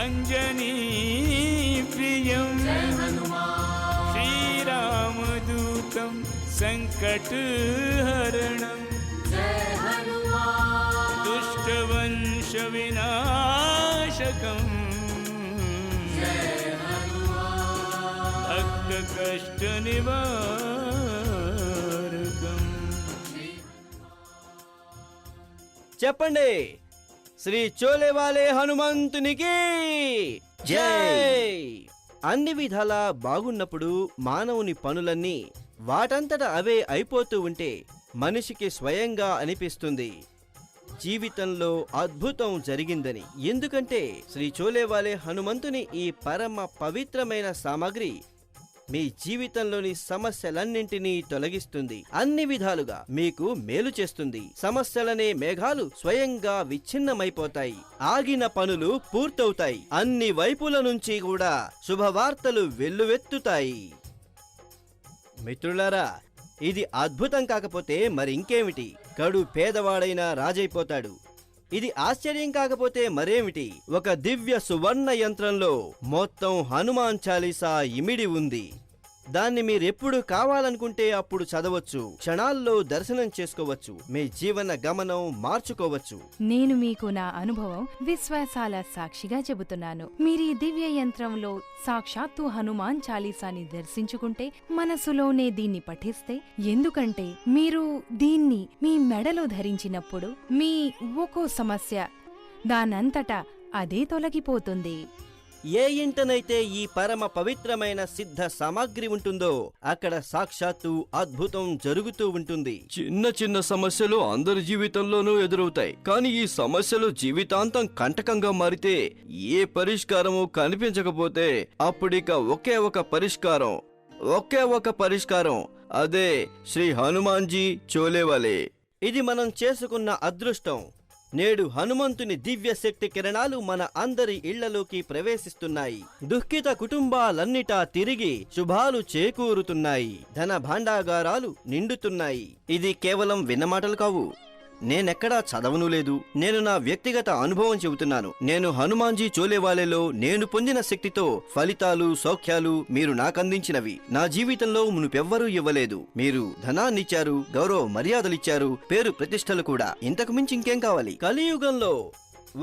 अंजनी प्रियं श्रीरामदूतं संकटहरणं दुष्टवंशविनाशकं भक्तकष्टनिवारकम्। చెప్పండి, శ్రీ చోలేవాలే హనుమంతునికి జై. అన్ని విధాలా బాగున్నప్పుడు మానవుని పనులన్నీ వాటంతట అవే అయిపోతూ ఉంటే మనిషికి స్వయంగా అనిపిస్తుంది జీవితంలో అద్భుతం జరిగిందని. ఎందుకంటే శ్రీ చోలేవాలే హనుమంతుని ఈ పరమ పవిత్రమైన సామగ్రి మీ జీవితంలోని సమస్యలన్నింటినీ తొలగిస్తుంది, అన్ని విధాలుగా మీకు మేలు చేస్తుంది. సమస్యలనే మేఘాలు స్వయంగా విచ్ఛిన్నమైపోతాయి, ఆగిన పనులు పూర్తవుతాయి, అన్ని వైపుల నుంచి కూడా శుభవార్తలు వెల్లువెత్తుతాయి. మిత్రులారా, ఇది అద్భుతం కాకపోతే మరింకేమిటి? కడు పేదవాడైనా రాజైపోతాడు. ఇది ఆశ్చర్యం కాకపోతే మరేమిటి? ఒక దివ్య సువర్ణ యంత్రంలో మొత్తం హనుమాన్ చాలీసా ఇమిడి ఉంది. దాన్ని మీరెప్పుడు కావాలనుకుంటే అప్పుడు చదవచ్చు, క్షణాల్లో దర్శనం చేసుకోవచ్చు, మీ జీవన గమనం మార్చుకోవచ్చు. నేను మీకు నా అనుభవం విశ్వాసాల సాక్షిగా చెబుతున్నాను. మీరీ దివ్య యంత్రంలో సాక్షాత్తు హనుమాన్ చాలీసాని దర్శించుకుంటే, మనసులోనే దీన్ని పఠిస్తే, ఎందుకంటే మీరు దీన్ని మీ మెడలో ధరించినప్పుడు మీ ఒక్కో సమస్య దానంతటా అదే తొలగిపోతుంది. ఏ ఇంటనైతే ఈ పరమ పవిత్రమైన సిద్ధ సామాగ్రి ఉంటుందో అక్కడ సాక్షాత్తు అద్భుతం జరుగుతూ ఉంటుంది. చిన్న చిన్న సమస్యలు అందరి జీవితంలోనూ ఎదురవుతాయి, కానీ ఈ సమస్యలు జీవితాంతం కంటకంగా మారితే, ఏ పరిష్కారము కనిపించకపోతే అప్పుడిక ఒకే ఒక పరిష్కారం, అదే శ్రీ హనుమాన్జీ చోలేవాలే. ఇది మనం చేసుకున్న అదృష్టం. నేడు హనుమంతుని దివ్య శక్తి కిరణాలు మన అందరి ఇళ్లలోకి ప్రవేశిస్తున్నాయి. దుఃఖిత కుటుంబాలన్నిటా తిరిగి శుభాలు చేకూరుతున్నాయి, ధన భాండాగారాలు నిండుతున్నాయి. ఇది కేవలం విన్నమాటలు కావు, నేనెక్కడా చదవను లేదు. నేను నా వ్యక్తిగత అనుభవం చెబుతున్నాను. నేను హనుమాన్జీ చోలేవాలేలో నేను పొందిన శక్తితో ఫలితాలు, సౌఖ్యాలు మీరు నాకందించినవి నా జీవితంలో మునుపెవ్వరూ ఇవ్వలేదు. మీరు ధనాన్నిచ్చారు, గౌరవ మర్యాదలిచ్చారు, పేరు ప్రతిష్టలు కూడా. ఇంతకు మించి ఇంకేం కావాలి? కలియుగంలో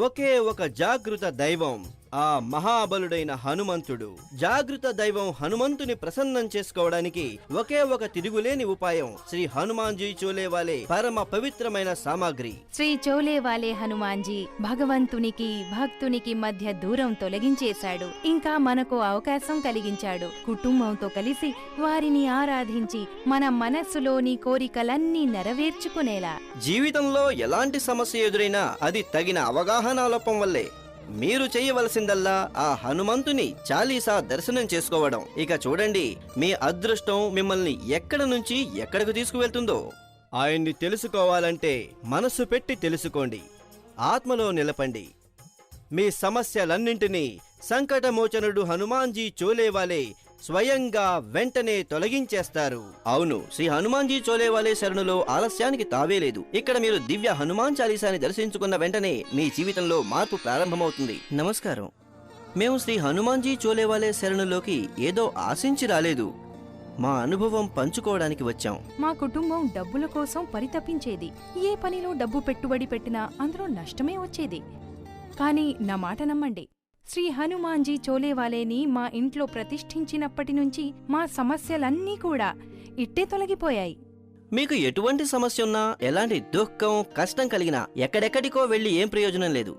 ఒకే ఒక జాగృత దైవం, ఆ మహాబలుడైన హనుమంతుడు. జాగృత దైవం హనుమంతుని ప్రసన్నం చేసుకోవడానికి ఒకే ఒక తిరుగులేని ఉపాయం శ్రీ హనుమాన్జీ చోలేవాలే పరమ పవిత్రమైన సామాగ్రి. శ్రీ చోలేవాలే హనుమాన్జీ భగవంతునికి భక్తునికి మధ్య దూరం తొలగించేశాడు. ఇంకా మనకు అవకాశం కలిగించాడు. కుటుంబంతో కలిసి వారిని ఆరాధించి మన మనస్సులోని కోరికలన్నీ నెరవేర్చుకునేలా. జీవితంలో ఎలాంటి సమస్య ఎదురైనా అది తగిన అవగాహన లోపం వల్లే. మీరు చేయవలసిందల్లా ఆ హనుమంతుని చాలీసా దర్శనం చేసుకోవడం. ఇక చూడండి, మీ అదృష్టం మిమ్మల్ని ఎక్కడ నుంచి ఎక్కడికి తీసుకువెళ్తుందో. ఆయన్ని తెలుసుకోవాలంటే మనసు పెట్టి తెలుసుకోండి, ఆత్మలో నిలపండి. మీ సమస్యలన్నింటినీ సంకటమోచనుడు హనుమాన్జీ చోలేవాలే స్వయంగా వెంటనే తొలగించేస్తారు. అవును, శ్రీ హనుమాన్జీ చోలేవాలే శరణులో ఆలస్యానికి తావేలేదు. ఇక్కడ మీరు దివ్య హనుమాన్ చాలీసాని దర్శించుకున్న వెంటనే మీ జీవితంలో మార్పు ప్రారంభమవుతుంది. నమస్కారం, మేము శ్రీ హనుమాన్జీ చోలేవాలే శరణులోకి ఏదో ఆశించి రాలేదు. మా అనుభవం పంచుకోవడానికి వచ్చాం. మా కుటుంబం డబ్బుల కోసం పరితపించేది. ఏ పనిలో డబ్బు పెట్టుబడి పెట్టినా అందులో నష్టమే వచ్చేది. కానీ నా మాట నమ్మండి, శ్రీ హనుమాన్జీ చోలేవాలేని మా ఇంట్లో ప్రతిష్ఠించినప్పటి నుంచి మా సమస్యలన్నీ కూడా ఇట్టే తొలగిపోయాయి. మీకు ఎటువంటి సమస్య ఉన్నా, ఎలాంటి దుఃఖం, కష్టం కలిగినా ఎక్కడెక్కడికో వెళ్లి ఏం ప్రయోజనం లేదు.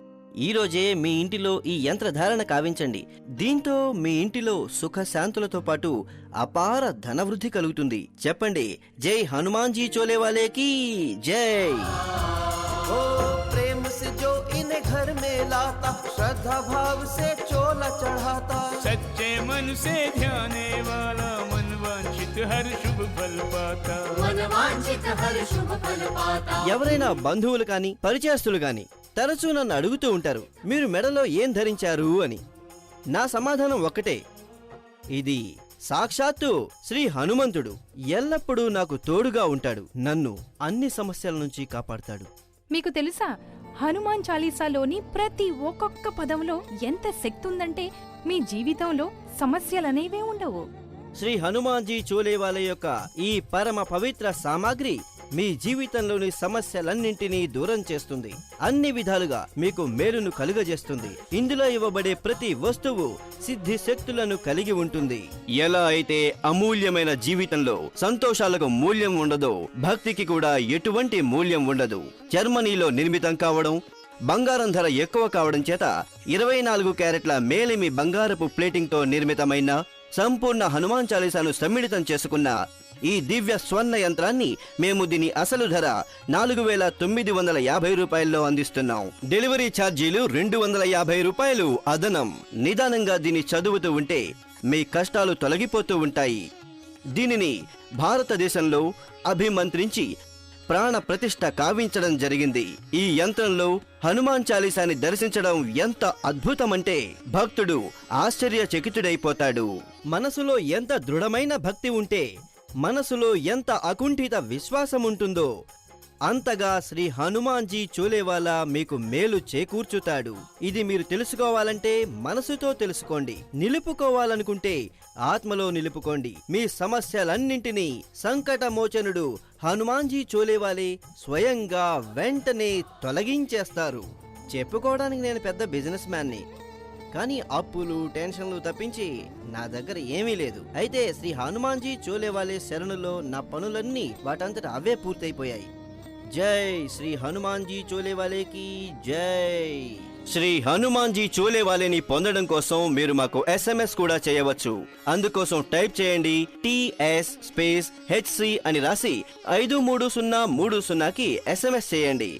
ఈ రోజే మీ ఇంటిలో ఈ యంత్రధారణ కావించండి. దీంతో మీ ఇంటిలో సుఖశాంతులతో పాటు అపార ధనవృద్ధి కలుగుతుంది. చెప్పండి, జై హనుమాన్జీ చోలేవాలేకి జై. घर में लाता, श्रद्धा भाव से चोला चढ़ाता, सच्चे मन से ध्याने वाला मन वांछित हर शुभ फल पाता, मन वांछित हर शुभ फल पाता. ఎవరైనా బంధువులు కాని పరిచయస్తులు గాని తరచూ నన్ను అడుగుతూ ఉంటారు, మీరు మెడలో ఏం ధరించారు అని. నా సమాధానం ఒక్కటే, ఇది సాక్షాత్తు శ్రీ హనుమంతుడు. ఎల్లప్పుడూ నాకు తోడుగా ఉంటాడు, నన్ను అన్ని సమస్యల నుంచి కాపాడుతాడు. మీకు తెలుసా, హనుమాన్ చాలీసాలోని ప్రతి ఒక్కొక్క పదంలో ఎంత శక్తి ఉందంటే మీ జీవితంలో సమస్యలనేవే ఉండవు. శ్రీ హనుమాన్జీ చోలేవాలే యొక్క ఈ పరమ పవిత్ర సామాగ్రి మీ జీవితంలోని సమస్యలన్నింటినీ దూరం చేస్తుంది. అన్ని విధాలుగా మీకు మేలును కలుగజేస్తుంది. ఇందులో ఇవ్వబడే ప్రతి వస్తువు సిద్ధి శక్తులను కలిగి ఉంటుంది. ఎలా అయితే అమూల్యమైన జీవితంలో సంతోషాలకు మూల్యం ఉండదో, భక్తికి కూడా ఎటువంటి మూల్యం ఉండదు. జర్మనీలో నిర్మితం కావడం, బంగారం ధర ఎక్కువ కావడం చేత 24 క్యారెట్ల మేలిమి బంగారపు ప్లేటింగ్తో నిర్మితమైన సంపూర్ణ హనుమాన్ చాలీసాను సమ్మిళితం చేసుకున్న ఈ దివ్య స్వర్ణ యంత్రాన్ని మేము దీని అసలు ధర 4,950 రూపాయల్లో అందిస్తున్నాం. డెలివరీ ఛార్జీలు 250 రూపాయలు అదనం. నిదానంగా దీన్ని చదువుతూ ఉంటే మీ కష్టాలు తొలగిపోతూ ఉంటాయి. దీనిని భారతదేశంలో అభిమంత్రించి ప్రాణ ప్రతిష్ఠ కావించడం జరిగింది. ఈ యంత్రంలో హనుమాన్ చాలీసాని దర్శించడం ఎంత అద్భుతమంటే భక్తుడు ఆశ్చర్యచకితుడైపోతాడు. మనసులో ఎంత దృఢమైన భక్తి ఉంటే, మనసులో ఎంత అకుంఠిత విశ్వాసం ఉంటుందో అంతగా శ్రీ హనుమాన్జీ చోలేవాలా మీకు మేలు చేకూర్చుతాడు. ఇది మీరు తెలుసుకోవాలంటే మనసుతో తెలుసుకోండి. నిలుపుకోవాలనుకుంటే ఆత్మలో నిలుపుకోండి. మీ సమస్యలన్నింటినీ సంకటమోచనుడు హనుమాన్జీ చోలేవాలే స్వయంగా వెంటనే తొలగించేస్తారు. చెప్పుకోవడానికి నేను పెద్ద బిజినెస్ మ్యాన్ని, కానీ అప్పులు టెన్షన్లు తప్పించి నా దగ్గర ఏమీ లేదు. అయితే శ్రీ హనుమాన్జీ చోలేవాలే శరణులో నా పనులన్నీ వాటంతట అవే పూర్తయిపోయాయి. జై శ్రీ హనుమాన్జీ చోలేవాలేకి జై. శ్రీ హనుమాన్జీ చోలేవాలేని పొందడం కోసం మీరు మాకు SMS కూడా చేయవచ్చు. అందుకోసం టైప్ చేయండి TS_HC అని రాసి 53030కి SMS చేయండి.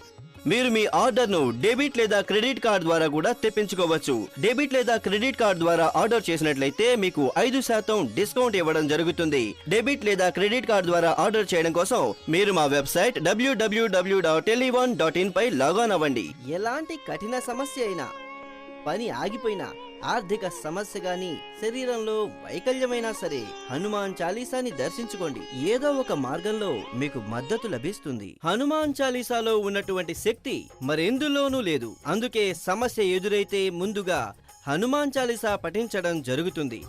మీరు మీ ఆర్డర్ను డెబిట్ లేదా క్రెడిట్ కార్డ్ ద్వారా కూడా తెప్పించుకోవచ్చు. డెబిట్ లేదా క్రెడిట్ కార్డ్ ద్వారా ఆర్డర్ చేసినట్లయితే మీకు 5% డిస్కౌంట్ ఇవ్వడం జరుగుతుంది. డెబిట్ లేదా క్రెడిట్ కార్డ్ ద్వారా ఆర్డర్ చేయడం కోసం మీరు మా వెబ్సైట్ www.tele1.in పై లాగిన్ అవ్వండి. ఎలాంటి కఠిన సమస్య అయినా, పని ఆగిపోయినా, ఆర్థిక సమస్య గాని, శరీరంలో వైకల్యమైనా సరే హనుమాన్ చాలీసాని దర్శించుకోండి. ఏదో ఒక మార్గంలో మీకు మద్దతు లభిస్తుంది. హనుమాన్ చాలీసాలో ఉన్నటువంటి శక్తి మరెందులోనూ లేదు. అందుకే సమస్య ఎదురైతే ముందుగా హనుమాన్ చాలీసా పఠించడం జరుగుతుంది.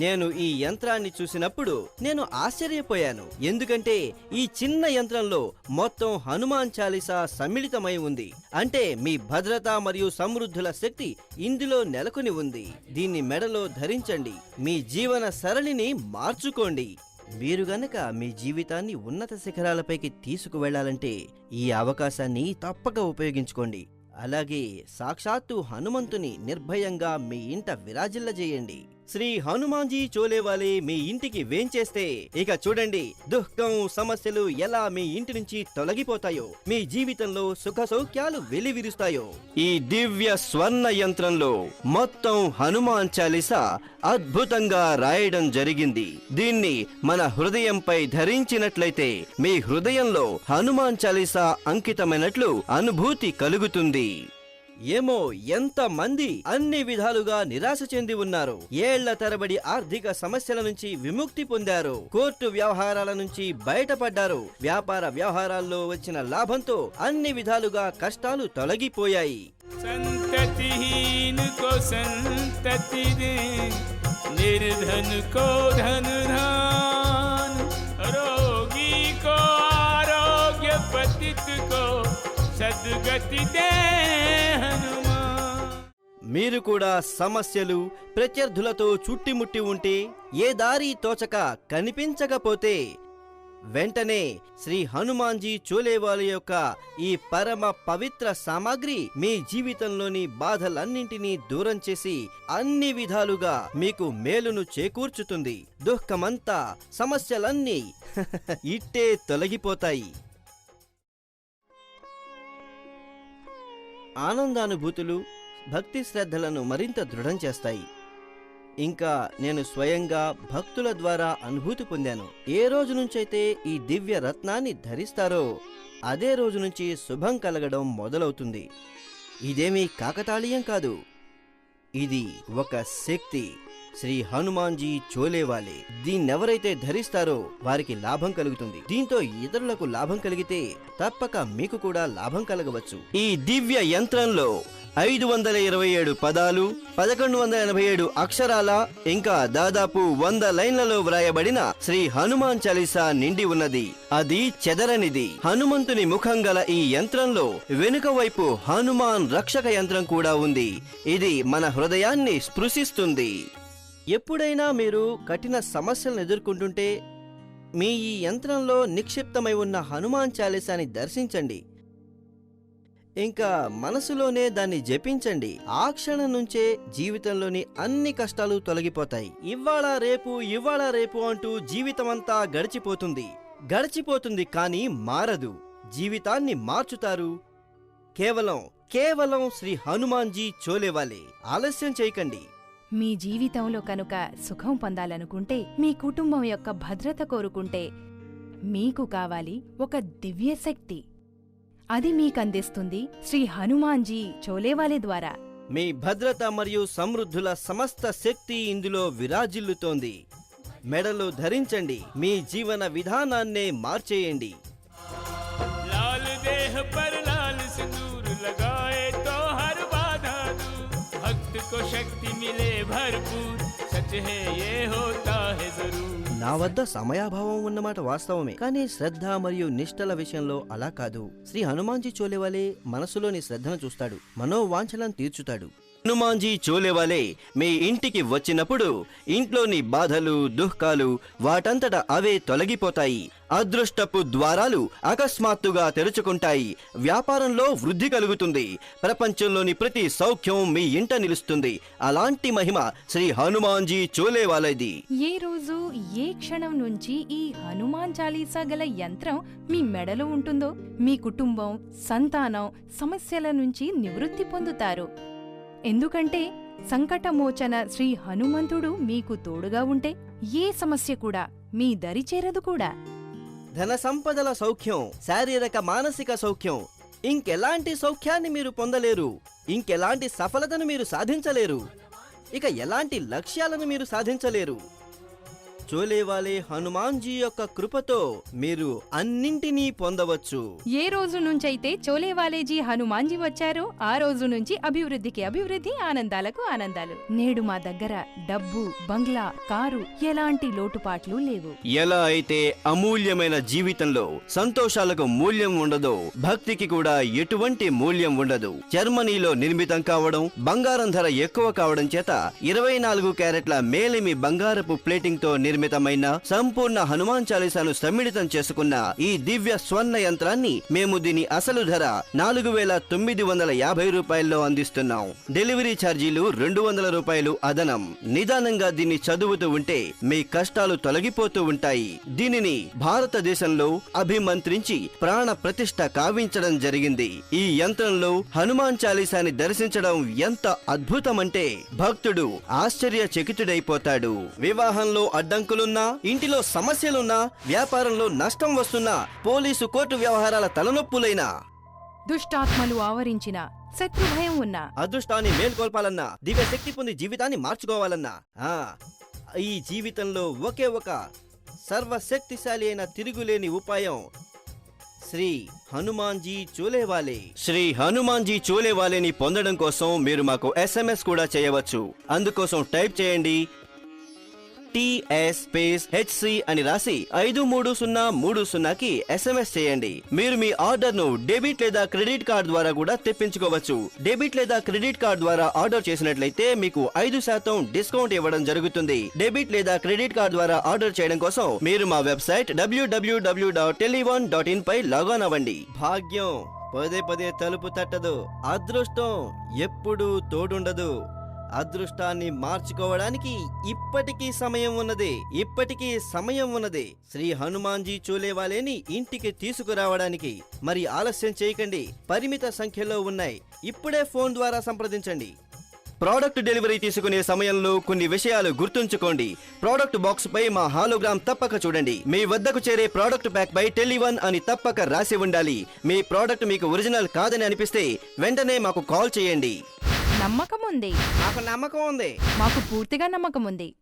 నేను ఈ యంత్రాన్ని చూసినప్పుడు నేను ఆశ్చర్యపోయాను. ఎందుకంటే ఈ చిన్న యంత్రంలో మొత్తం హనుమాన్ చాలీసా సమ్మిళితమై ఉంది. అంటే మీ భద్రత మరియు సమృద్ధుల శక్తి ఇందులో నెలకొని ఉంది. దీన్ని మెడలో ధరించండి. మీ జీవన సరళిని మార్చుకోండి. మీరు గనక మీ జీవితాన్ని ఉన్నత శిఖరాలపైకి తీసుకువెళ్లాలంటే ఈ అవకాశాన్ని తప్పక ఉపయోగించుకోండి. అలాగే సాక్షాత్తు హనుమంతుని నిర్భయంగా మీ ఇంట విరాజిల్లజేయండి. శ్రీ హనుమాన్జీ చోలేవాలే మీ ఇంటికి వేంచేస్తే ఇక చూడండి, దుఃఖం సమస్యలు ఎలా మీ ఇంటి నుంచి తొలగిపోతాయో, మీ జీవితంలో సుఖ సౌఖ్యాలు వెలివిరుస్తాయో. ఈ దివ్య స్వర్ణ యంత్రంలో మొత్తం హనుమాన్ చాలీసా అద్భుతంగా రాయడం జరిగింది. దీన్ని మన హృదయంపై ధరించినట్లయితే మీ హృదయంలో హనుమాన్ చాలీసా అంకితమైనట్లు అనుభూతి కలుగుతుంది. ఏమో ఎంతమంది అన్ని విధాలుగా నిరాశ చెంది ఉన్నారు. ఏళ్ల తరబడి ఆర్థిక సమస్యల నుంచి విముక్తి పొందారు. కోర్టు వ్యవహారాల నుంచి బయటపడ్డారు. వ్యాపార వ్యవహారాల్లో వచ్చిన లాభంతో అన్ని విధాలుగా కష్టాలు తొలగిపోయాయి. संततिहीन को संतति दे, निर्धन को धन धान, रोगी को आरोग्य, पतित को सद्गति दे हनुमान. మీరు కూడా సమస్యలు ప్రత్యర్థులతో చుట్టిముట్టి ఉంటే, ఏ దారి తోచక కనిపించకపోతే వెంటనే శ్రీ హనుమాన్జీ చోలేవాలే యొక్క ఈ పరమ పవిత్ర సామాగ్రి మీ జీవితంలోని బాధలన్నింటినీ దూరం చేసి అన్ని విధాలుగా మీకు మేలును చేకూర్చుతుంది. దుఃఖమంతా, సమస్యలన్నీ ఇట్టే తొలగిపోతాయి. ఆనందానుభూతులు భక్తి శ్రద్ధలను మరింత దృఢం చేస్తాయి. ఇంకా నేను స్వయంగా భక్తుల ద్వారా అనుభూతి పొందాను. ఏ రోజు నుంచైతే ఈ దివ్య రత్నాన్ని ధరిస్తారో అదే రోజు నుంచి శుభం కలగడం మొదలవుతుంది. ఇదేమీ కాకతాళీయం కాదు. ఇది ఒక శక్తి. శ్రీ హనుమాన్జీ చోలేవాలే. దీన్నెవరైతే ధరిస్తారో వారికి లాభం కలుగుతుంది. దీంతో ఇతరులకు లాభం కలిగితే తప్పక మీకు కూడా లాభం కలగవచ్చు. ఈ దివ్య యంత్రంలో 527 పదాలు, 1187 అక్షరాల, ఇంకా దాదాపు 100 లైన్లలో వ్రాయబడిన శ్రీ హనుమాన్ చాలీసా నిండి ఉన్నది. అది చెదరనిది. హనుమంతుని ముఖం గల ఈ యంత్రంలో వెనుక వైపు హనుమాన్ రక్షక యంత్రం కూడా ఉంది. ఇది మన హృదయాన్ని స్పృశిస్తుంది. ఎప్పుడైనా మీరు కఠిన సమస్యలను ఎదుర్కొంటుంటే మీ ఈ యంత్రంలో నిక్షిప్తమై ఉన్న హనుమాన్ చాలీసాని దర్శించండి. ఇంకా మనసులోనే దాన్ని జపించండి. ఆ క్షణం నుంచే జీవితంలోని అన్ని కష్టాలు తొలగిపోతాయి. ఇవాళ రేపు అంటూ జీవితమంతా గడిచిపోతుంది కానీ మారదు. జీవితాన్ని మార్చుతారు కేవలం శ్రీ హనుమాన్జీ చోలేవాలే. ఆలస్యం చేయకండి. మీ జీవితంలో కనుక సుఖం పొందాలనుకుంటే, మీ కుటుంబం యొక్క భద్రత కోరుకుంటే మీకు కావాలి ఒక దివ్య శక్తి. అది మీకందిస్తుంది శ్రీ హనుమాన్జీ చోలేవాలే ద్వారా. మీ భద్రత మరియు సమృద్ధుల సమస్త శక్తి ఇందులో విరాజిల్లుతోంది. మెడలో ధరించండి. మీ జీవన విధానాన్నే మార్చేయండి. लाल देह पर लाल सिंदूर लगाए तो हर बाधा दूर, भक्त को शक्ति मिले भरपूर, सच है ये होता है जरूर. నా వద్ద సమయాభావం ఉన్నమాట వాస్తవమే, కానీ శ్రద్ధ మరియు నిష్టల విషయంలో అలా కాదు. శ్రీ హనుమాన్జీ చోలేవాలే మనసులోని శ్రద్ధను చూస్తాడు, మనోవాంఛలను తీర్చుతాడు. హనుమాన్జీ చోలేవాలే మీ ఇంటికి వచ్చినప్పుడు ఇంట్లోని బాధలు, దుఃఖాలు వాటంతట అవే తొలగిపోతాయి. అదృష్టపు ద్వారాలు అకస్మాత్తుగా తెరుచుకుంటాయి. వ్యాపారంలో వృద్ధి కలుగుతుంది. ప్రపంచంలోని ప్రతి సౌఖ్యం మీ ఇంట నిలుస్తుంది. అలాంటి మహిమ శ్రీ హనుమాన్జీ చోలేవాలేది. ఏ రోజు ఏ క్షణం నుంచి ఈ హనుమాన్ చాలీసా గల యంత్రం మీ మెడలో ఉంటుందో మీ కుటుంబం, సంతానం సమస్యల నుంచి నివృత్తి పొందుతారు. ఎందుకంటే సంకటమోచన శ్రీ హనుమంతుడు మీకు తోడుగా ఉంటే ఏ సమస్య కూడా మీ దరి చేరదు కూడా. ధన సంపదల సౌఖ్యం, శారీరక మానసిక సౌఖ్యం, ఇంకెలాంటి సౌఖ్యాన్ని మీరు పొందలేరు. ఇంకెలాంటి సఫలతను మీరు సాధించలేరు. ఇక ఎలాంటి లక్ష్యాలను మీరు సాధించలేరు. చోలేవాలే హనుమాన్జీ యొక్క కృపతో మీరు అన్నింటినీ పొందవచ్చు. ఏ రోజు నుంచైతే చోలేవాలేజీ హనుమాన్జీ వచ్చారో ఆ రోజు నుంచి అభివృద్ధికి అభివృద్ధి, ఆనందాలకు ఆనందాలు. నేడు మా దగ్గర డబ్బు, బంగ్లా, కారు, ఎలాంటి లోటుపాట్లు లేవు. ఎలా అయితే అమూల్యమైన జీవితంలో సంతోషాలకు మూల్యం ఉండదో, భక్తికి కూడా ఎటువంటి మూల్యం ఉండదు. జర్మనీలో నిర్మితం కావడం, బంగారం ధర ఎక్కువ కావడం చేత 24 క్యారెట్ల మేలిమి బంగారపు ప్లేటింగ్ తో నిర్మితమైన సంపూర్ణ హనుమాన్ చాలీసాను సమ్మిళితం చేసుకున్న ఈ దివ్య స్వర్ణ యంత్రాన్ని మేము దీని అసలు ధర 4,950 రూపాయల్లో అందిస్తున్నాం. డెలివరీ ఛార్జీలు 200 రూపాయలు అదనం. నిదానంగా దీన్ని చదువుతూ ఉంటే మీ కష్టాలు తొలగిపోతూ ఉంటాయి. దీనిని భారతదేశంలో అభిమంత్రించి ప్రాణ ప్రతిష్ఠ కావించడం జరిగింది. ఈ యంత్రంలో హనుమాన్ చాలీసాని దర్శించడం ఎంత అద్భుతమంటే భక్తుడు ఆశ్చర్యచకితుడైపోతాడు. వివాహంలో అడ్డంకులున్నా, ఇంటిలో సమస్యలున్నా, వ్యాపారంలో నష్టం వస్తున్నా, పోలీసు కోర్టు వ్యవహారాల తలనొప్పులైనా, దుష్టాత్మలు ఆవరించిన, శత్రుభయం ఉన్నా, అదృష్టాన్ని మేల్కొల్పాలన్నా, దివ్య శక్తి పొంది జీవితాన్ని మార్చుకోవాలన్నా, ఈ జీవితంలో ఒకే ఒక సర్వశక్తిశాలి అయిన తిరుగులేని ఉపాయం శ్రీ హనుమాన్జీ చోలేవాలే. శ్రీ హనుమాన్జీ చోలేవాలేని పొందడం కోసం మీరు మాకు SMS కూడా చేయవచ్చు. అందుకోసం టైప్ చేయండి TS_HC అని రాసి 53030కి SMS చేయండి. మీరు మీ ఆర్డర్ ను డెబిట్ లేదా క్రెడిట్ కార్డ్ ద్వారా కూడా తెప్పించుకోవచ్చు. డెబిట్ లేదా క్రెడిట్ కార్డ్ ద్వారా ఆర్డర్ చేసినట్లయితే మీకు 5% డిస్కౌంట్ ఇవ్వడం జరుగుతుంది. డెబిట్ లేదా క్రెడిట్ కార్డ్ ద్వారా ఆర్డర్ చేయడం కోసం మీరు మా వెబ్సైట్ www.tele1.in పై లాగిన్ అవ్వండి. భాగ్యం పదే పదే తలుపు తట్టదు. అదృష్టం ఎప్పుడూ తోడుండదు. అదృష్టాన్ని మార్చుకోవడానికి ఇప్పటికీ సమయం ఉన్నది. శ్రీ హనుమాన్జీ చోలేవాలేని ఇంటికి తీసుకురావడానికి మరి ఆలస్యం చేయకండి. పరిమిత సంఖ్యలో ఉన్నాయి. ఇప్పుడే ఫోన్ ద్వారా సంప్రదించండి. ప్రోడక్ట్ డెలివరీ తీసుకునే సమయంలో కొన్ని విషయాలు గుర్తుంచుకోండి. ప్రోడక్ట్ బాక్స్ పై మా హాలోగ్రామ్ తప్పక చూడండి. మీ వద్దకు చేరే ప్రోడక్ట్ ప్యాక్ పై టెలి1 అని తప్పక రాసి ఉండాలి. మీ ప్రోడక్ట్ మీకు ఒరిజినల్ కాదని అనిపిస్తే వెంటనే మాకు కాల్ చేయండి. నమ్మకం ఉంది. నాకు నమ్మకం ఉంది. మాకు పూర్తిగా నమ్మకం ఉంది.